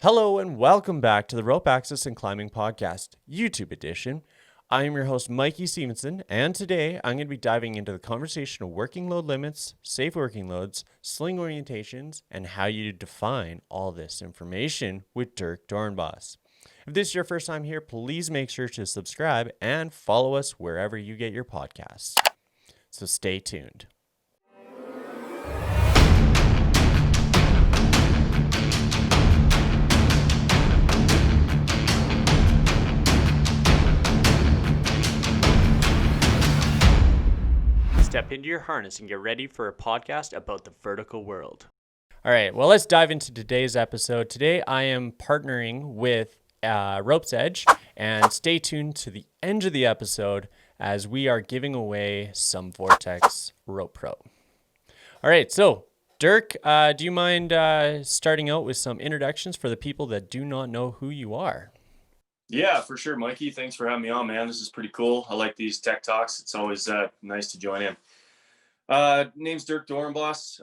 Hello and welcome back to the Rope Access and Climbing Podcast, YouTube edition. I am your host, Mikey Stevenson, and today I'm going to be diving into the conversation of working load limits, safe working loads, sling orientations, and how you define all this information with Dirk Dornbos. If this is your first time here, please make sure to subscribe and follow us wherever you get your podcasts. So stay tuned. Step into your harness and get ready for a podcast about the vertical world. All right, well, let's dive into today's episode. Today, I am partnering with Rope's Edge, and stay tuned to the end of the episode as we are giving away some Vortex Rope Pro. All right, so Dirk, do you mind starting out with some introductions for the people that do not know who you are? Yeah, for sure, Mikey. Thanks for having me on, man. This is pretty cool. I like these tech talks. It's always nice to join in. Name's Dirk Dornbos.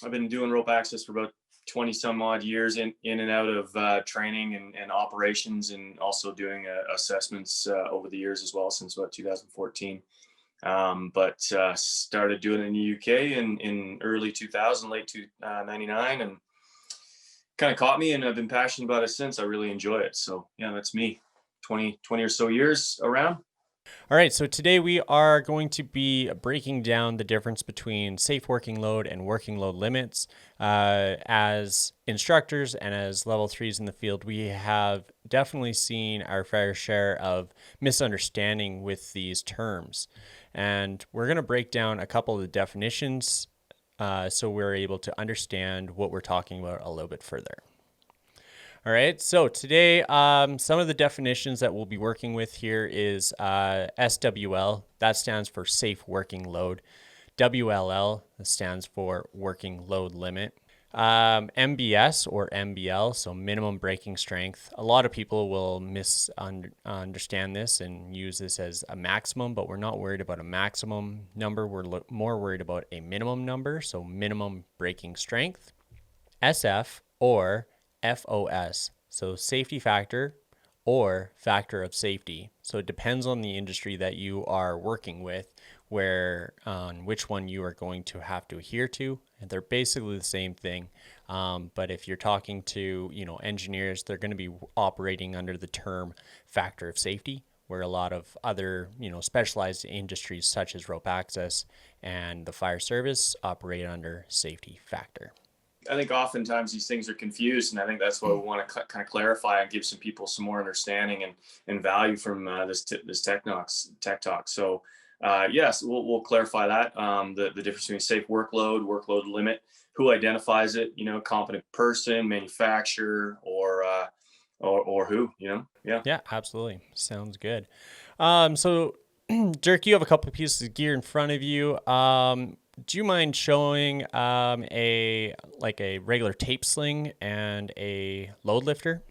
I've been doing rope access for about 20 some odd years in and out of training and operations, and also doing assessments over the years as well, since about 2014. But started doing it in the UK in early 2000, late 99, and kind of caught me, and I've been passionate about it since. I really enjoy it. So yeah, that's me. 20 or so years around. All right, so today we are going to be breaking down the difference between safe working load and working load limits. As instructors and as level 3s in the field, we have definitely seen our fair share of misunderstanding with these terms. And we're going to break down a couple of the definitions so we're able to understand what we're talking about a little bit further. All right, so today, some of the definitions that we'll be working with here is SWL, that stands for safe working load. WLL, that stands for working load limit. MBS or MBL, so minimum breaking strength. A lot of people will misunderstand this and use this as a maximum, but we're not worried about a maximum number. We're more worried about a minimum number, so minimum breaking strength. SF or FOS, so safety factor or factor of safety. So it depends on the industry that you are working with, where on which one you are going to have to adhere to. And they're basically the same thing. But if you're talking to, engineers, they're going to be operating under the term factor of safety, where a lot of other, specialized industries such as rope access and the fire service operate under safety factor. I think oftentimes these things are confused, and I think that's what we want to kind of clarify and give some people some more understanding and value from this tech talk. So yes, we'll clarify that, the difference between safe workload limit, who identifies it, competent person, manufacturer, or who, Yeah, absolutely. Sounds good. So Dirk, you have a couple of pieces of gear in front of you. Do you mind showing a regular tape sling and a load lifter?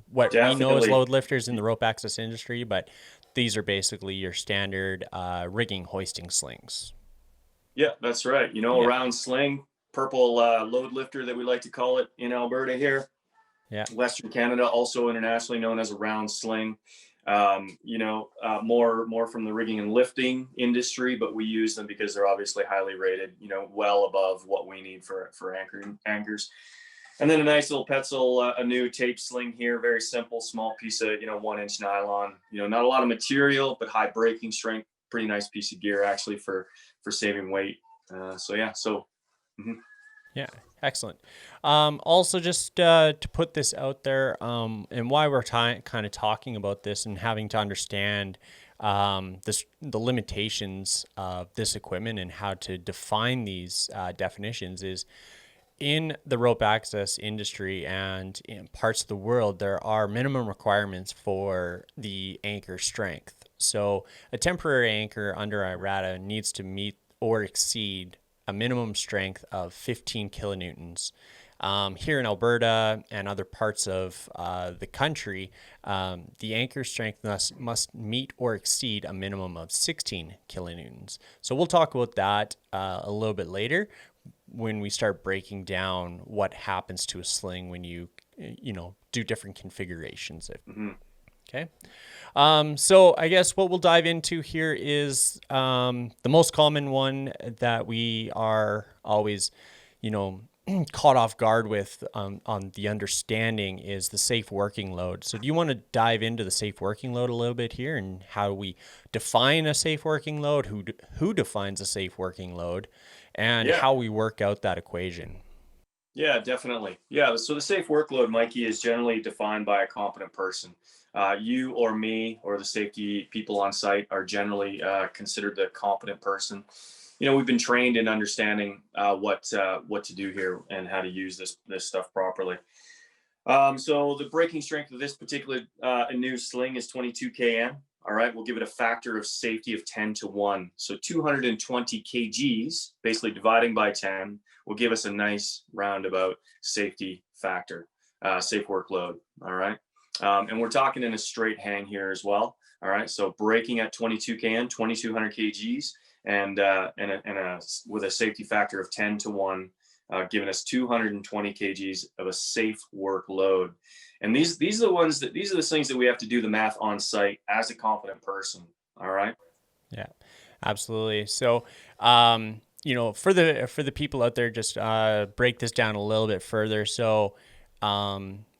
What Definitely. we know as load lifters in the rope access industry, but these are basically your standard rigging hoisting slings. Yeah, that's right. A round sling, purple load lifter that we like to call it in Alberta here. Yeah. Western Canada, also internationally known as a round sling. More from the rigging and lifting industry, but we use them because they're obviously highly rated, well above what we need for anchors. And then a nice little Petzl, a new tape sling here, very simple, small piece of, 1-inch nylon, not a lot of material, but high breaking strength, pretty nice piece of gear actually for saving weight. Yeah, excellent. Also, just to put this out there, and why we're kind of talking about this and having to understand the limitations of this equipment and how to define these definitions is in the rope access industry and in parts of the world, there are minimum requirements for the anchor strength. So a temporary anchor under IRATA needs to meet or exceed a minimum strength of 15 kilonewtons. Here in Alberta and other parts of the country, the anchor strength must meet or exceed a minimum of 16 kilonewtons. So we'll talk about that a little bit later when we start breaking down what happens to a sling when you do different configurations. Mm-hmm. Okay. So I guess what we'll dive into here is the most common one that we are always, caught off guard with on the understanding is the safe working load. So do you want to dive into the safe working load a little bit here and how we define a safe working load, who defines a safe working load, and Yeah. how we work out that equation? Yeah, definitely. Yeah. So the safe workload, Mikey, is generally defined by a competent person. You or me or the safety people on site are generally considered the competent person. We've been trained in understanding what to do here and how to use this stuff properly. So the breaking strength of this particular new sling is 22 kN. All right, we'll give it a factor of safety of 10 to 1. So 220 kgs, basically dividing by 10, will give us a nice roundabout safety factor, safe workload. All right. And we're talking in a straight hang here as well. All right. So breaking at 22 kN, 2200 kgs, and with a safety factor of 10 to 1, giving us 220 kgs of a safe workload. And these are the things that we have to do the math on site as a competent person. All right. Yeah, absolutely. So, for the people out there, just break this down a little bit further. So,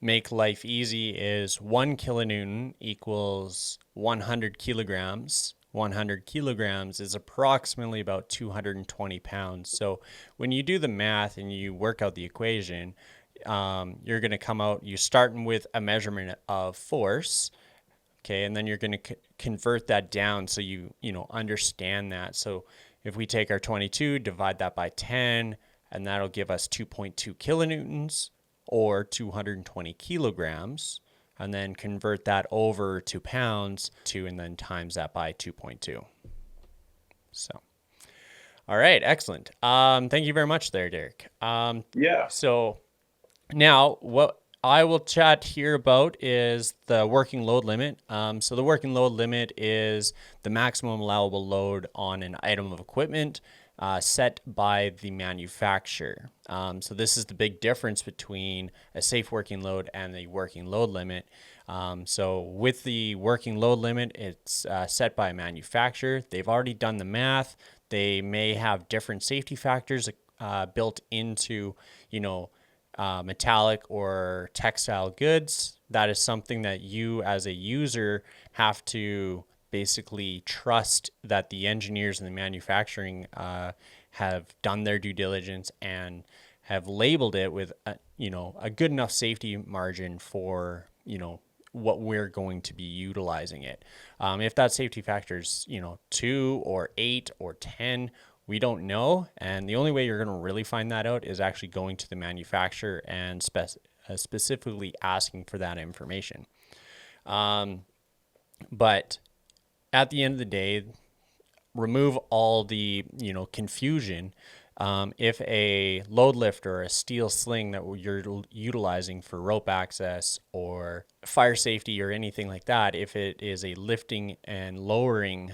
make life easy is 1 kilonewton equals 100 kilograms. 100 kilograms is approximately about 220 pounds. So when you do the math and you work out the equation, you're going to come out, you're starting with a measurement of force. Okay, and then you're going to convert that down so you understand that. So if we take our 22, divide that by 10, and that'll give us 2.2 kilonewtons or 220 kilograms, and then convert that over to pounds, and then times that by 2.2. So, all right, excellent. Thank you very much there, Dirk. Yeah. So now what I will chat here about is the working load limit. So the working load limit is the maximum allowable load on an item of equipment set by the manufacturer. So this is the big difference between a safe working load and the working load limit. So with the working load limit, it's set by a manufacturer. They've already done the math. They may have different safety factors built into, metallic or textile goods. That is something that you as a user have to basically trust that the engineers and the manufacturing have done their due diligence and have labeled it with a good enough safety margin for what we're going to be utilizing it. If that safety factor is 2 or 8 or 10, we don't know, and the only way you're going to really find that out is actually going to the manufacturer and specifically asking for that information. But at the end of the day, remove all the confusion. If a load lift or a steel sling that you're utilizing for rope access or fire safety or anything like that, if it is a lifting and lowering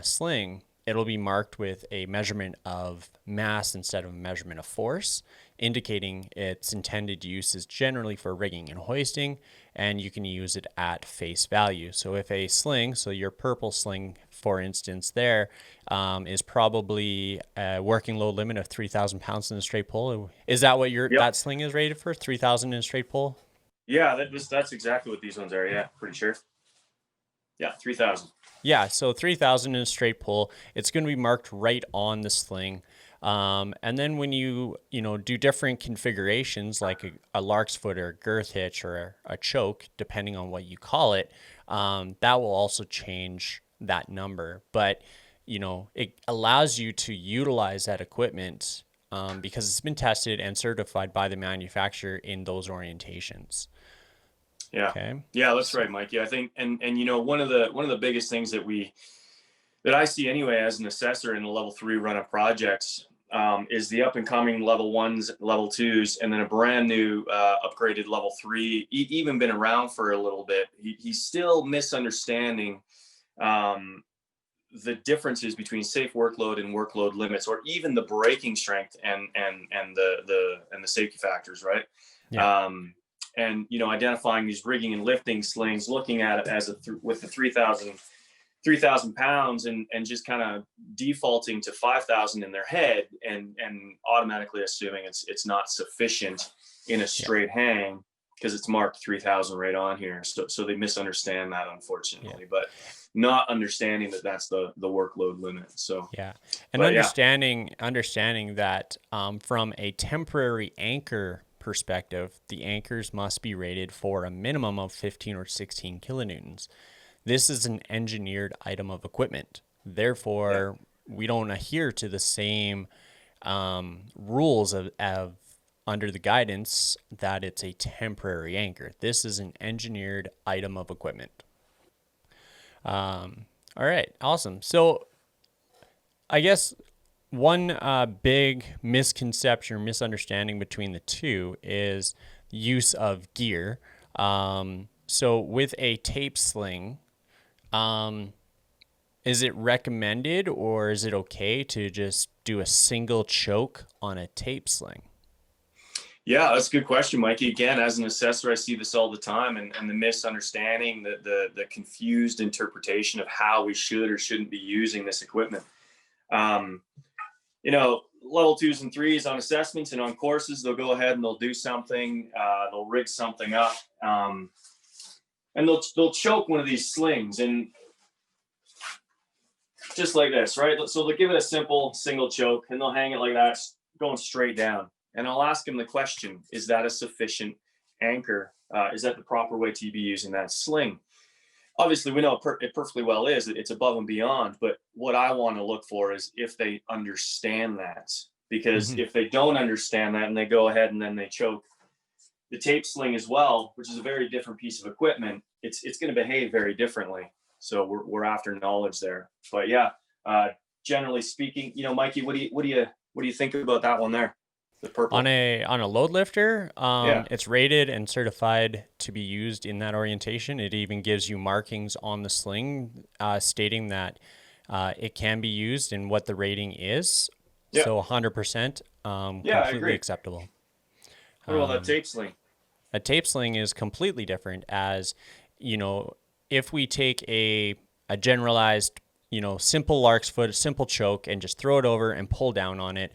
sling, it'll be marked with a measurement of mass instead of a measurement of force, indicating its intended use is generally for rigging and hoisting, and you can use it at face value. So if a sling, so your purple sling, for instance, there is probably a working load limit of 3,000 pounds in a straight pull. Is that what that sling is rated for? 3,000 in a straight pull? Yeah, that's exactly what these ones are. Yeah, pretty sure. Yeah, 3,000. Yeah, so 3,000 in a straight pull. It's going to be marked right on the sling. And then when you do different configurations like a lark's foot or a girth hitch or a choke, depending on what you call it, that will also change that number. But it allows you to utilize that equipment because it's been tested and certified by the manufacturer in those orientations. Yeah. Okay. Yeah, that's right, Mikey. I think, and one of the biggest things that I see anyway as an assessor in the level 3 run of projects is the up and coming level 1s, level 2s, and then a brand new upgraded level 3, even been around for a little bit. He's still misunderstanding the differences between safe workload and workload limits, or even the braking strength and the safety factors, right? Yeah. and identifying these rigging and lifting slings, looking at it as with the 3,000 pounds, and just kind of defaulting to 5,000 in their head, and automatically assuming it's not sufficient in a straight hang because it's marked 3,000 right on here. So they misunderstand that, unfortunately, but not understanding that that's the workload limit. So and understanding that from a temporary anchor perspective, the anchors must be rated for a minimum of 15 or 16 kilonewtons. This is an engineered item of equipment. Therefore, we don't adhere to the same rules of under the guidance that it's a temporary anchor. This is an engineered item of equipment. All right, awesome. So I guess one big misconception or misunderstanding between the two is use of gear. So with a tape sling, is it recommended or is it okay to just do a single choke on a tape sling? Yeah, that's a good question, Mikey. Again, as an assessor, I see this all the time, and the misunderstanding, the confused interpretation of how we should or shouldn't be using this equipment. Level 2s and 3s on assessments and on courses, they'll go ahead and they'll do something, they'll rig something up, and they'll choke one of these slings, and just like this, right? So they'll give it a simple single choke, and they'll hang it like that, going straight down. And I'll ask them the question, is that a sufficient anchor? Is that the proper way to be using that sling? Obviously, we know it perfectly well is. It's above and beyond. But what I want to look for is if they understand that. Because if they don't understand that and they go ahead and then they choke the tape sling as well, which is a very different piece of equipment, it's going to behave very differently. So we're after knowledge there. But generally speaking, Mikey, what do you think about that one there? The purple. On a load lifter, it's rated and certified to be used in that orientation. It even gives you markings on the sling stating that it can be used and what the rating is. So 100% completely acceptable. What about that tape sling? A tape sling is completely different, as if we take a generalized, simple lark's foot, a simple choke, and just throw it over and pull down on it,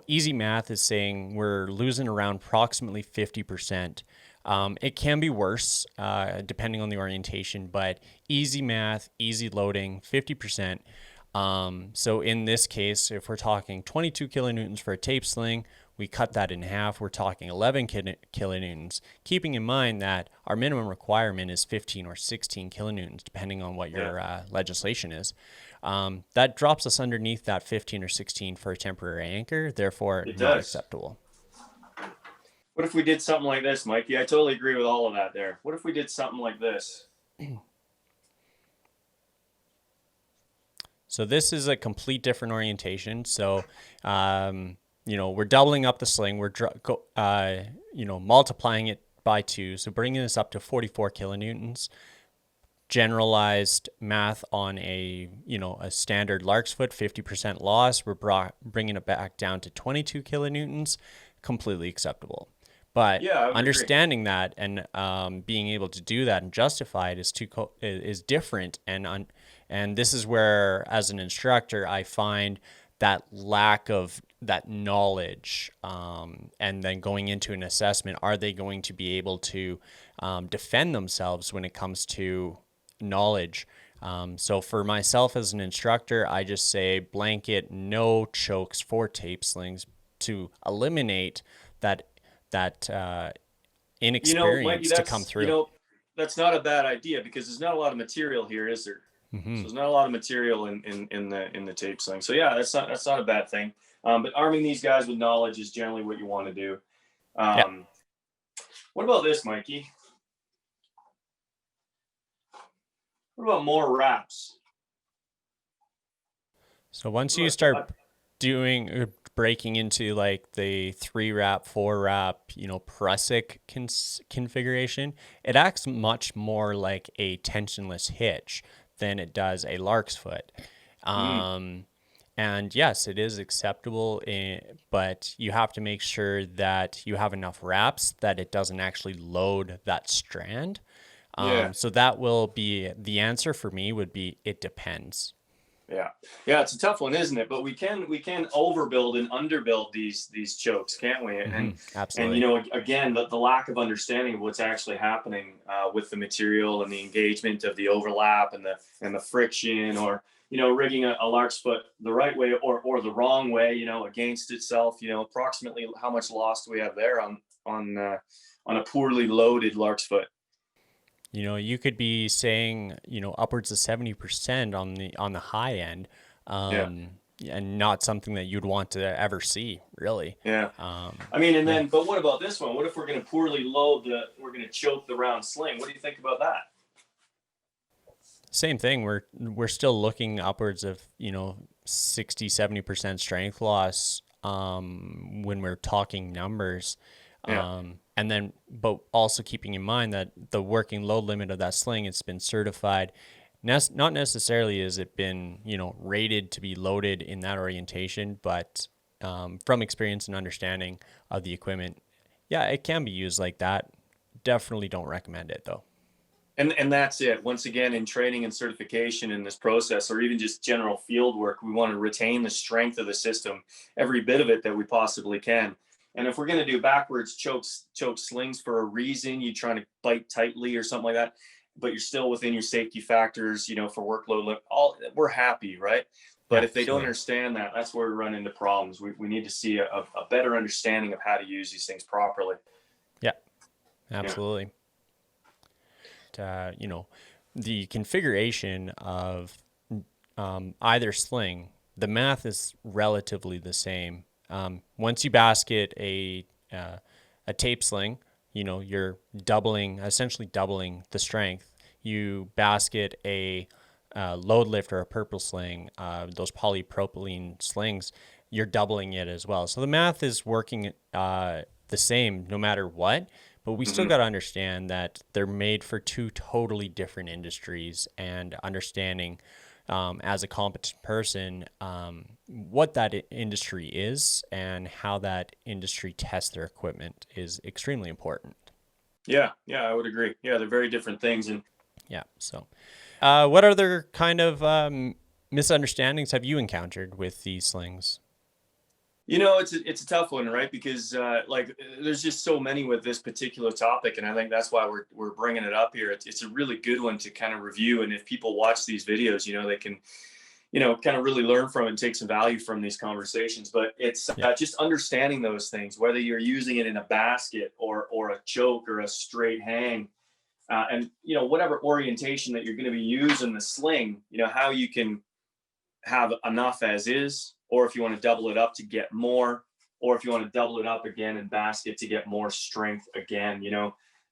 easy math is saying we're losing around approximately 50%. It can be worse depending on the orientation, but easy math, easy loading, 50%. So in this case, if we're talking 22 kilonewtons for a tape sling, we cut that in half. We're talking 11 kilonewtons, keeping in mind that our minimum requirement is 15 or 16 kilonewtons, depending on what your legislation is. That drops us underneath that 15 or 16 for a temporary anchor, therefore not acceptable. What if we did something like this, Mikey? I totally agree with all of that there. What if we did something like this? So this is a complete different orientation. So, we're doubling up the sling. We're, multiplying it by 2. So bringing this up to 44 kilonewtons. Generalized math on a standard lark's foot, 50% loss. We're bringing it back down to 22 kilonewtons. Completely acceptable. But understanding that and being able to do that and justify it is different. And this is where, as an instructor, I find that lack of that knowledge, and then going into an assessment, are they going to be able to defend themselves when it comes to knowledge? So for myself as an instructor, I just say blanket no chokes for tape slings to eliminate that inexperience to come through. That's not a bad idea, because there's not a lot of material here, is there? So there's not a lot of material in the tape sling. So that's not a bad thing. But arming these guys with knowledge is generally what you want to do. What about this, Mikey? What about more wraps? So once you start breaking into like the 3-wrap, 4-wrap, prusik configuration, it acts much more like a tensionless hitch than it does a lark's foot. And yes, it is acceptable, but you have to make sure that you have enough wraps that it doesn't actually load that strand. Yeah. So that will be the answer for me would be it depends. Yeah, yeah, it's a tough one, isn't it? But we can overbuild and underbuild these chokes, can't we? And Absolutely. again, the lack of understanding of what's actually happening with the material and the engagement of the overlap and the friction, or rigging a lark's foot the right way or the wrong way, against itself. Approximately how much loss do we have there on a poorly loaded lark's foot? You could be saying, upwards of 70% on the high end, Yeah, and not something that you'd want to ever see, really. yeah. Um, I mean, and yeah. then, but what about this one? What if we're going to poorly load we're going to choke the round sling? What do you think about that? Same thing. We're still looking upwards of 60-70% strength loss when we're talking numbers, Yeah. and then but also keeping in mind that the working load limit of that sling, it's been certified. Not necessarily has it been rated to be loaded in that orientation, but from experience and understanding of the equipment, yeah, it can be used like that. Definitely don't recommend it though. And that's it. Once again, in training and certification in this process, or even just general field work, we want to retain the strength of the system, every bit of it that we possibly can. And if we're going to do backwards choke slings for a reason, you trying to bite tightly or something like that, but you're still within your safety factors, for workload, all we're happy, right? But Yeah, if they don't absolutely. understand that, that's where we run into problems. We need to see a better understanding of how to use these things properly. Yeah, Yeah. absolutely. The configuration of either sling, the math is relatively the same. Once you basket a tape sling, you're essentially doubling the strength. You basket a load lift or a purple sling, those polypropylene slings, you're doubling it as well. So the math is working the same no matter what, but we still Hmm. got to understand that they're made for two totally different industries, and understanding as a competent person what that industry is and how that industry tests their equipment is extremely important. Yeah, yeah, I would agree. Yeah, they're very different things. And Yeah. So, what other kind of misunderstandings have you encountered with these slings? it's a tough one, right? Because there's just so many with this particular topic, and I think that's why we're bringing it up here. It's a really good one to kind of review, and if people watch these videos, they can kind of really learn from it and take some value from these conversations. But it's Yeah. just understanding those things, whether you're using it in a basket or a choke or a straight hang, and whatever orientation that you're going to be using the sling, how you can have enough as is, or if you want to double it up to get more, or if you want to double it up again and basket to get more strength again,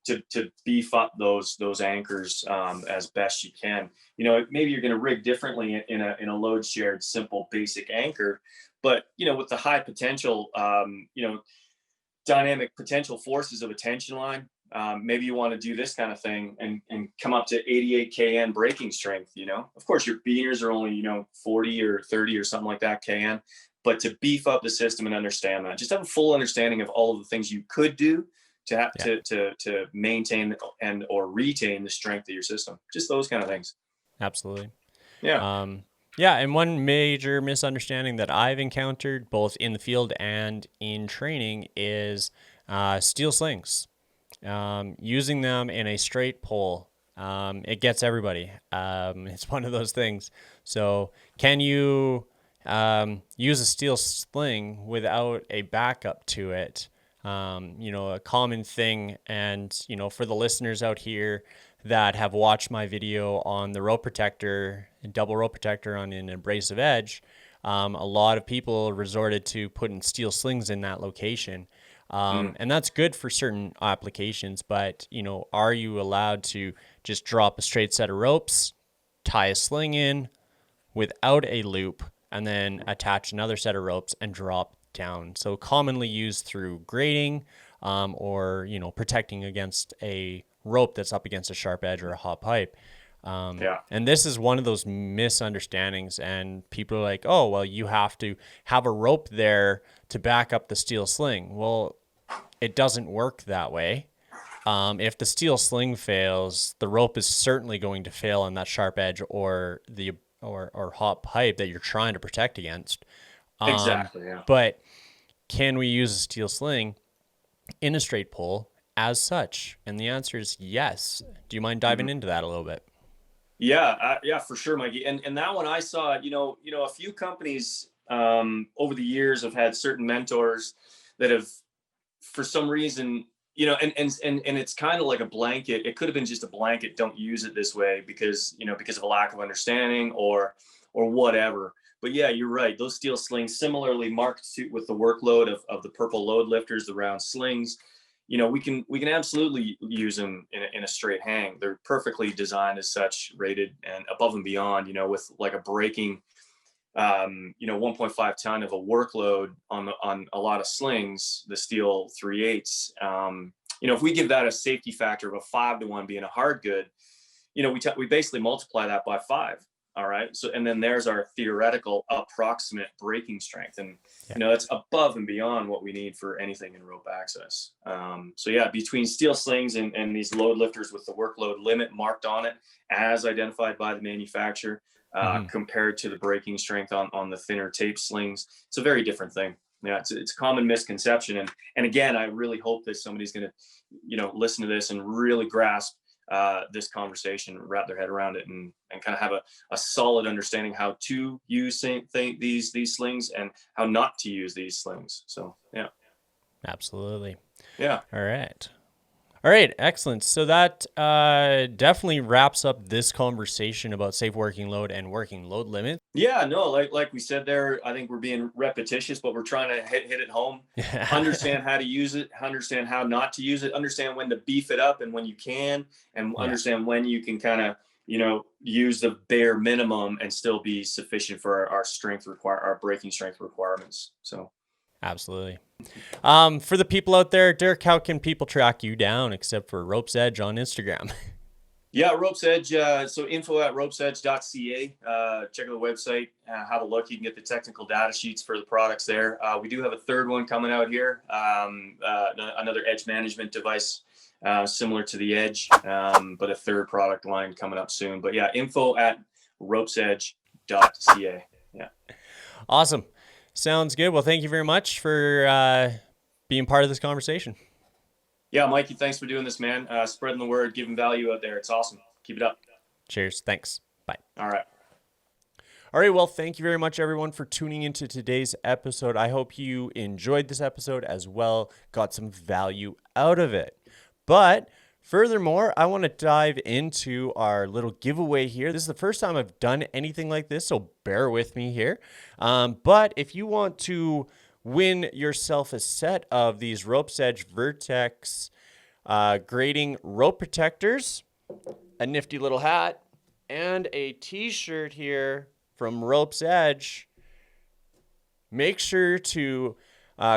to beef up those anchors as best you can. Maybe you're going to rig differently in a load shared simple basic anchor, but with the high potential, dynamic potential forces of a tension line. Maybe you want to do this kind of thing and come up to 88 kN braking strength. Of course, your beaners are only 40 or 30 or something like that kN, but to beef up the system and understand that, just have a full understanding of all of the things you could do to have Yeah. to maintain and or retain the strength of your system. Just those kind of things. Absolutely. Yeah. Yeah, and one major misunderstanding that I've encountered both in the field and in training is steel slings. Using them in a straight pull, it gets everybody. It's one of those things. So, can you use a steel sling without a backup to it? A common thing, and for the listeners out here that have watched my video on the rope protector, double rope protector on an abrasive edge, a lot of people resorted to putting steel slings in that location. Mm. And that's good for certain applications, but are you allowed to just drop a straight set of ropes, tie a sling in without a loop, and then attach another set of ropes and drop down? So commonly used through grading, or protecting against a rope that's up against a sharp edge or a hot pipe. Yeah. And this is one of those misunderstandings. And people are like, oh, well, you have to have a rope there to back up the steel sling. Well, it doesn't work that way. If the steel sling fails, the rope is certainly going to fail on that sharp edge or the or hot pipe that you're trying to protect against. Exactly. Yeah. But can we use a steel sling in a straight pull as such? And the answer is yes. Do you mind diving into that a little bit? Yeah, yeah, for sure, Mikey. And that one I saw, a few companies over the years have had certain mentors that have, for some reason, and it's kind of like a blanket. It could have been just a blanket. Don't use it this way because of a lack of understanding or whatever. But yeah, you're right. Those steel slings, similarly marked with the workload of the purple load lifters, the round slings, we can absolutely use them in a straight hang. They're perfectly designed as such, rated and above and beyond, with like a braking 1.5 ton of a workload on a lot of slings, the steel 3/8. If we give that a safety factor of a 5-to-1 being a hard good, we basically multiply that by 5. All right. So, and then there's our theoretical approximate braking strength. And, that's above and beyond what we need for anything in rope access. So yeah, between steel slings and these load lifters with the workload limit marked on it as identified by the manufacturer, compared to the braking strength on the thinner tape slings, it's a very different thing. Yeah, it's a common misconception. And again, I really hope that somebody's going to, listen to this and really grasp this conversation, wrap their head around it, and kind of have a solid understanding how to use these slings and how not to use these slings. So yeah, Absolutely. yeah. All right, excellent. So that definitely wraps up this conversation about safe working load and working load limit. Yeah, no, like we said there, I think we're being repetitious, but we're trying to hit it home. Understand how to use it, understand how not to use it, understand when to beef it up and when you can, and understand when you can kind of, use the bare minimum and still be sufficient for our braking strength requirements. So Absolutely. For the people out there, Dirk, how can people track you down except for Rope's Edge on Instagram? Yeah, Rope's Edge. So info@ropesedge.ca. Check out the website, have a look. You can get the technical data sheets for the products there. We do have a third one coming out here, another edge management device similar to the Edge, but a third product line coming up soon. But yeah, info@ropesedge.ca. Yeah. Awesome. Sounds good. Well, thank you very much for being part of this conversation. Yeah, Mikey, thanks for doing this, man. Spreading the word, giving value out there. It's awesome. Keep it up. Cheers. Thanks. Bye. All right. All right. Well, thank you very much, everyone, for tuning into today's episode. I hope you enjoyed this episode as well, got some value out of it. But furthermore, I want to dive into our little giveaway here. This is the first time I've done anything like this, so bear with me here. But if you want to win yourself a set of these Rope's Edge Vertex grading rope protectors, a nifty little hat, and a t-shirt here from Rope's Edge, make sure to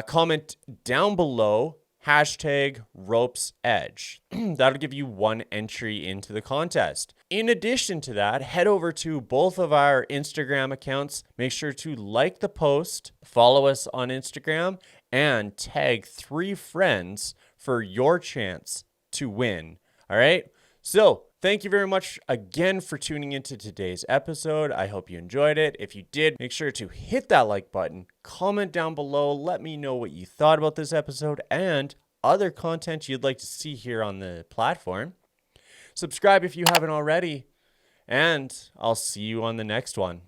comment down below #RopesEdge. That'll give you one entry into the contest. In addition to that, head over to both of our Instagram accounts. Make sure to like the post, follow us on Instagram, and tag 3 friends for your chance to win. All right? So, thank you very much again for tuning into today's episode. I hope you enjoyed it. If you did, make sure to hit that like button, comment down below, let me know what you thought about this episode and other content you'd like to see here on the platform. Subscribe if you haven't already, and I'll see you on the next one.